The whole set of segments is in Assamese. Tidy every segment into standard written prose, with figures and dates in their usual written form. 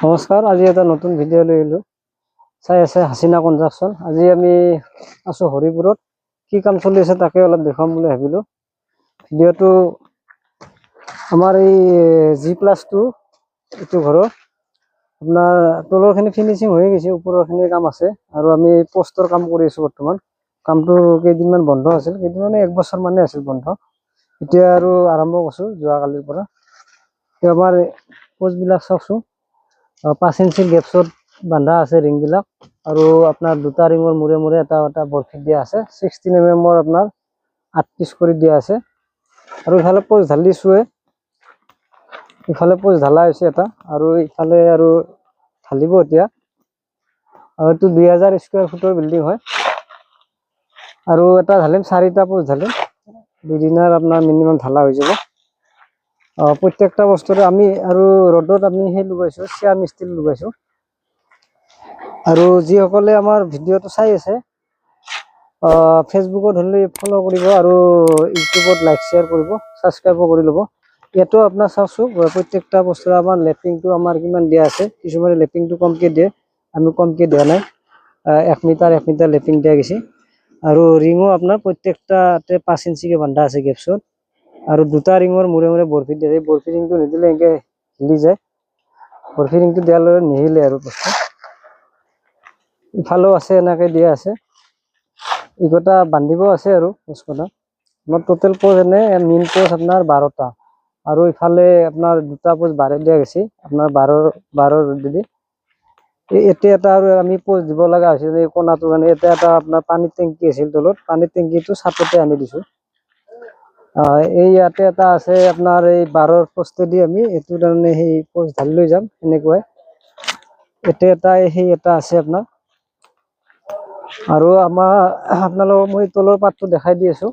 নমস্কাৰ, আজি এটা নতুন ভিডিঅ' লৈ আহিলোঁ। চাই আছে হাছিনা কনষ্ট্ৰাকশ্যন। আজি আমি আছোঁ হৰিপুৰত। কি কাম চলি আছে তাকে অলপ দেখুৱাম বুলি ভাবিলোঁ। ভিডিঅ'টো আমাৰ এই G+2 এইটো ঘৰৰ আপোনাৰ তলৰখিনি ফিনিচিং হৈ গৈছে, ওপৰৰখিনি কাম আছে আৰু আমি পোষ্টৰ কাম কৰি আছোঁ বৰ্তমান। কামটো কেইদিনমান বন্ধ আছিল, কেইদিনমানে 1 বছৰ মানে আছিল বন্ধ। এতিয়া আৰু আৰম্ভ কৰিছোঁ যোৱাকালিৰ পৰা। আমাৰ পোষ্টবিলাক চাওকচোন, 5 ইঞ্চি গেপছত বান্ধা আছে ৰিংবিলাক আৰু আপোনাৰ দুটা ৰিঙৰ মূৰে মূৰে এটা এটা বৰফি দিয়া আছে। 16 mm আপোনাৰ 8 পিচ কৰি দিয়া আছে আৰু ইফালে পোষ্ট ঢালি দিছোঁৱে, ইফালে পোষ্ট ঢালা হৈছে এটা আৰু ইফালে আৰু ঢালিব এতিয়া। আৰু এইটো 2000 স্কুৱাৰ ফুটৰ বিল্ডিং হয় আৰু এটা ঢালিম, 4টা পোষ্ট ঢালিম। দুদিনৰ আপোনাৰ মিনিমাম ঢালা হৈ যাব। প্ৰত্যেকটা বস্তুৰে আমি আৰু ৰ'দত আমি সেই লগাইছোঁ, চিয়াৰ ষ্টিল লগাইছোঁ। আৰু যিসকলে আমাৰ ভিডিঅ'টো চাই আছে ফেচবুকত হ'লে ফ'ল' কৰিব আৰু ইউটিউবত লাইক শ্বেয়াৰ কৰিব, ছাবস্ক্ৰাইবো কৰি ল'ব। ইয়াতো আপোনাৰ চাওকচোন, প্ৰত্যেকটা বস্তুৰ আমাৰ লেপিংটো আমাৰ কিমান দিয়া আছে। কিছুমানে লেপিংটো কমকৈ দিয়ে, আমি কমকৈ দিয়া নাই। 1 মিটাৰ লেপিং দিয়া গৈছে আৰু ৰিঙো আপোনাৰ প্ৰত্যেকটাতে 5 ইঞ্চিকৈ বান্ধা আছে গেপছত আৰু দুটা ৰিঙৰ মূৰে মূৰে বৰফি দিয়া আছে। বৰফি ৰিংটো নিদিলে এনেকৈ হিলি যায়, বৰফি ৰিংটো দিয়াৰ লগে নিহিলে আৰু বস্তু। ইফালেও আছে, এনেকৈ দিয়া আছে। এইকেইটা বান্ধিব আছে আৰু পোষ্টকেইটা। আমাৰ টোটেল পোষ্ট এনে মেইন পোষ্ট আপোনাৰ 12টা আৰু ইফালে আপোনাৰ দুটা পোষ্ট 12 দিয়া গৈছে, আপোনাৰ 12 যদি এতিয়া এটা আৰু আমি পোষ্ট দিব লগা হৈছিল এই কোণাটো কাৰণে। এতিয়া এটা আপোনাৰ পানীৰ টেংকি আছিল তলত, পানীৰ টেংকিটো ছাটতে আনি দিছোঁ। এই ইয়াতে এটা আছে আপোনাৰ এই 12 পোষ্টেদি আমি এইটো তাৰমানে সেই পোষ্ট ঢালি লৈ যাম এনেকুৱাই। এতিয়া এটা সেই এটা আছে আপোনাৰ আৰু আমাৰ আপোনালোকক মই তলৰ পাৰ্টটো দেখাই দি আছোঁ।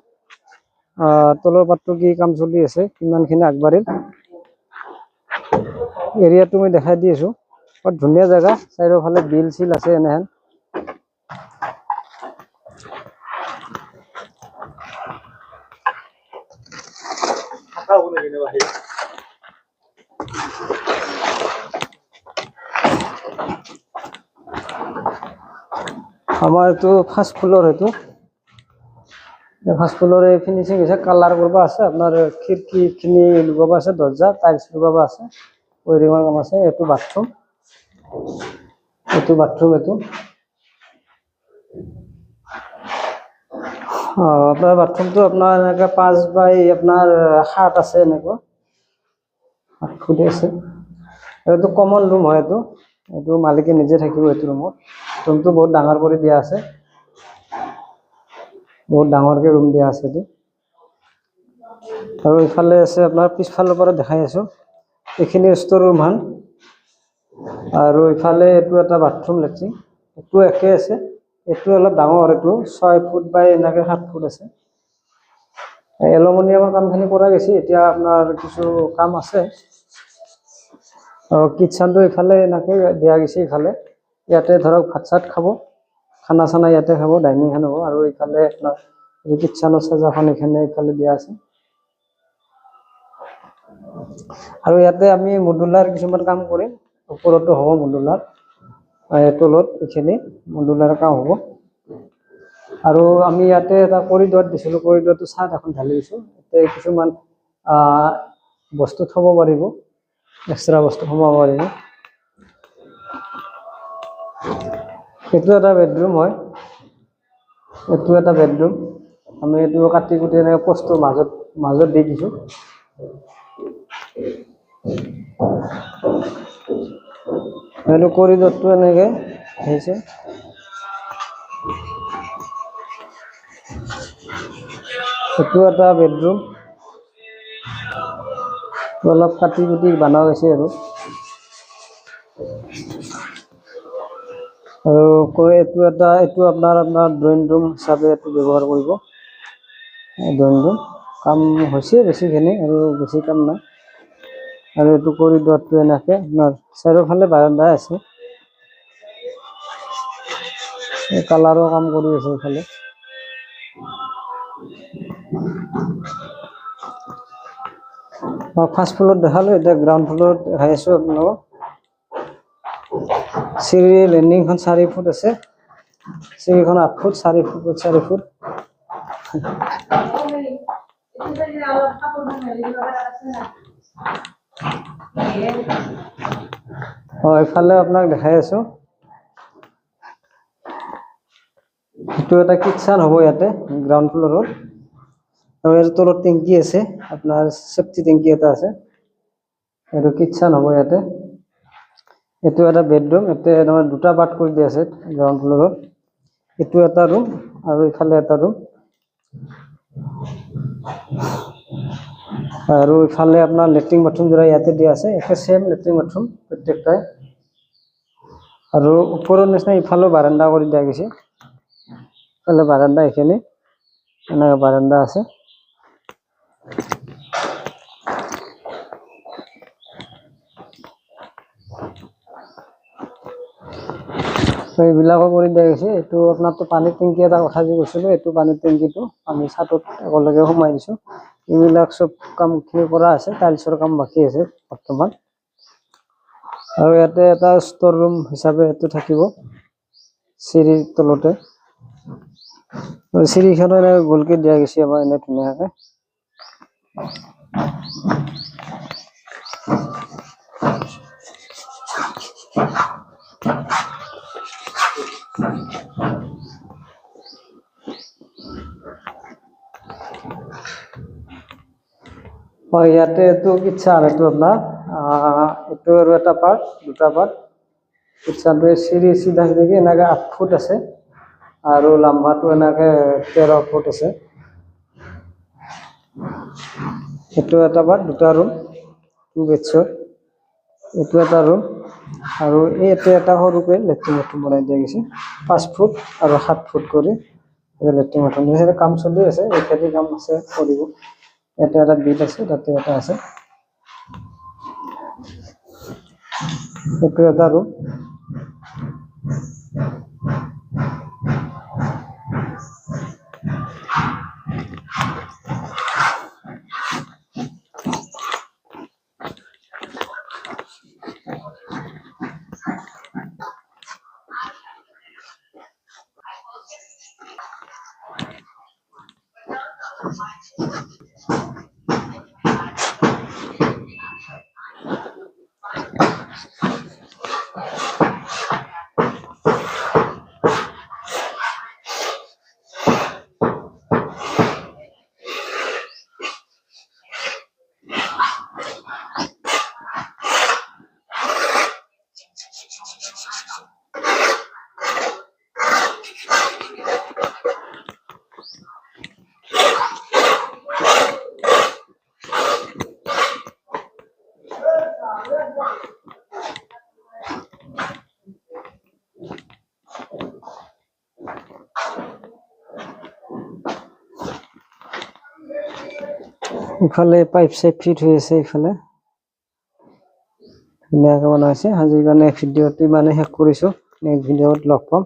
তলৰ পাৰ্টটো কি কাম চলি আছে, কিমানখিনি আগবাঢ়িল এৰিয়াটো মই দেখাই দি আছোঁ। বৰ ধুনীয়া জেগা, চাৰিওফালে বিল চিল আছে এনেহেন। আমাৰ এইটো ফাৰ্ষ্ট ফ্ল'ৰ, এইটো ফাৰ্ষ্ট ফ্ল'ৰে ফিনিচিং হৈছে, কালাৰ কৰিব আছে, আপোনাৰ খিৰিকীখিনি লগাব আছে, দৰ্জা টাইলছ লগাব আছে, ৱাইৰিঙৰ কাম আছে। এইটো বাথৰুম, এইটো আপোনাৰ বাথৰুমটো আপোনাৰ এনেকৈ 5 বাই আপোনাৰ 7 আছে, এনেকুৱা 8 ফুট আছে। এইটো কমন ৰুম হয়, এইটো মালিকে নিজে থাকিব এইটো ৰুমত। ৰুমটো বহুত ডাঙৰ কৰি দিয়া আছে, বহুত ডাঙৰকৈ ৰুম দিয়া আছে এইটো। আৰু ইফালে আছে আপোনাৰ পিছফালৰ পৰা দেখাই আছোঁ, এইখিনি ষ্ট'ৰ ৰুম হয় আৰু ইফালে এইটো এটা বাথৰুম লেট্ৰিন, এইটো একে আছে। এইটো অলপ ডাঙৰ, এইটো 6 ফুট বাই এনেকৈ 7 ফুট আছে। এলুমিনিয়ামৰ কামখিনি কৰা গৈছে, এতিয়া আপোনাৰ কিছু কাম আছে। কিটচেনটো ইফালে এনেকৈ দিয়া গৈছে, ইফালে ইয়াতে ধৰক ভাত চাত খাব, খানা চানা ইয়াতে খাব, ডাইনিং খান হ'ব। আৰু ইফালে আপোনাৰ কিটচেনৰ চাজাখন এইখানে ইফালে দিয়া আছে। আৰু ইয়াতে আমি মডুলাৰ কিছুমান কাম কৰিম, ওপৰতো হ'ব মডুলাৰ, তলত এইখিনি মডুলাৰ কাম হ'ব। আৰু আমি ইয়াতে এটা কৰিডৰ দিছিলোঁ, কৰিডৰটো ছাদ এখন ঢালি দিছোঁ। ইয়াতে কিছুমান বস্তু থ'ব পাৰিব, এক্সট্ৰা বস্তু সোমাব পাৰিব। এইটো এটা বেডৰুম হয়, এইটো এটা বেডৰুম। আমি এইটো কাটি কুটি এনেকৈ পোষ্টৰ মাজত দি দিছোঁ। এইটো কৰিডৰটো এনেকৈ আহিছে। এইটো এটা বেডৰুম, অলপ কাটি কুটি বনোৱা হৈছে আৰু এইটো আপোনাৰ ড্ৰয়িং ৰুম হিচাপে এইটো ব্যৱহাৰ কৰিব। ড্ৰয়িং ৰুম কাম হৈছে বেছিখিনি, আৰু বেছি কাম নাই। আৰু এইটো কৰিডৰটো এনেকৈ আপোনাৰ চাৰিওফালে বাৰান্দা আছে, কালাৰৰ কাম কৰি আছে এইফালে। ফাৰ্ষ্ট ফ্ল'ৰত দেখালোঁ, এতিয়া গ্ৰাউণ্ড ফ্ল'ৰত দেখাই আছোঁ আপোনালোকক। চিৰি লেণ্ডিংখন 4 ফুট আছে, চিৰিখন 8 ফুট 4 ফুট 4 ফুট। এইফালে আপোনাক দেখাই আছো, এইটো এটা কিটচেন হ'ব ইয়াতে গ্ৰাউণ্ড ফ্ল'ৰত, আৰু ইয়াৰ তলত টেংকি আছে, আপোনাৰ সেফটি টেংকি এটা আছে, এইটো কিটচেন হ'ব ইয়াতে। এইটো এটা বেডৰুম, ইয়াতে তোমাৰ 2টা পাৰ্ট কৰি দিয়া আছে গ্ৰাউণ্ড ফ্ল'ৰত। এইটো এটা ৰুম আৰু ইফালে এটা ৰুম, আৰু ইফালে আপোনাৰ লেট্ৰিন বাথৰুম যোৰা ইয়াতে দিয়া আছে, একে সেম লেট্ৰিন বাথৰুম প্ৰত্যেকটাই। আৰু ওপৰৰ নিচিনা ইফালেও বাৰাণ্ডা কৰি দিয়া গৈছে, ইফালে বাৰাণ্ডা, এইখিনি এনেকৈ বাৰাণ্ডা আছে। এইবিলাকো কৰি দিয়া গৈছে। এইটো আপোনাৰতো পানীৰ টেংকি এটা কথা যে কৈছিলোঁ, এইটো পানীৰ টেংকিটো আমি ছাদত একেলগে সোমাই দিছোঁ। এইবিলাক চব কামখিনি কৰা আছে, টাইলছৰ কাম বাকী আছে বৰ্তমান। আৰু ইয়াতে এটা ষ্ট'ৰ ৰুম হিচাপে এইটো থাকিব চিৰিৰ তলতে। চিৰিখনো এনেকৈ গোলকে দিয়া গৈছে আমাৰ এনে ধুনীয়াকৈ। ইয়াতে এইটো কিটচেন, এইটো আপোনাৰ এইটো আৰু এটা পাৰ্ট, 2টা পাৰ্ট। কিটচেনটো চিৰি চিধা চিধাকৈ এনেকৈ 8 ফুট আছে, আৰু লাম্বাটো এনেকৈ 13 ফুট আছে। এইটো এটা পাৰ্ট, 2টা ৰুম, 2 বেডছৰ। এইটো এটা ৰুম, আৰু এইটো এটা সৰুকৈ লেট্ৰিন বাথৰুম বনাই দিয়া গৈছে, 5 ফুট আৰু 7 ফুট কৰি লেট্ৰিন বাথৰুম। কাম চলি আছে, এইখিনি কাম আছে কৰিব। ইয়াতে এটা বিল আছে, তাতে এটা আছে। এইটো এটা ৰুম, ইফালে পাইপ চাইপ ফিট হৈ আছে, ইফালে ধুনীয়াকৈ বনাইছে। আজিৰ কাৰণে ভিডিঅ'টো ইমানে শেষ কৰিছোঁ, নেক্সট ভিডিঅ'ত লগ পাম।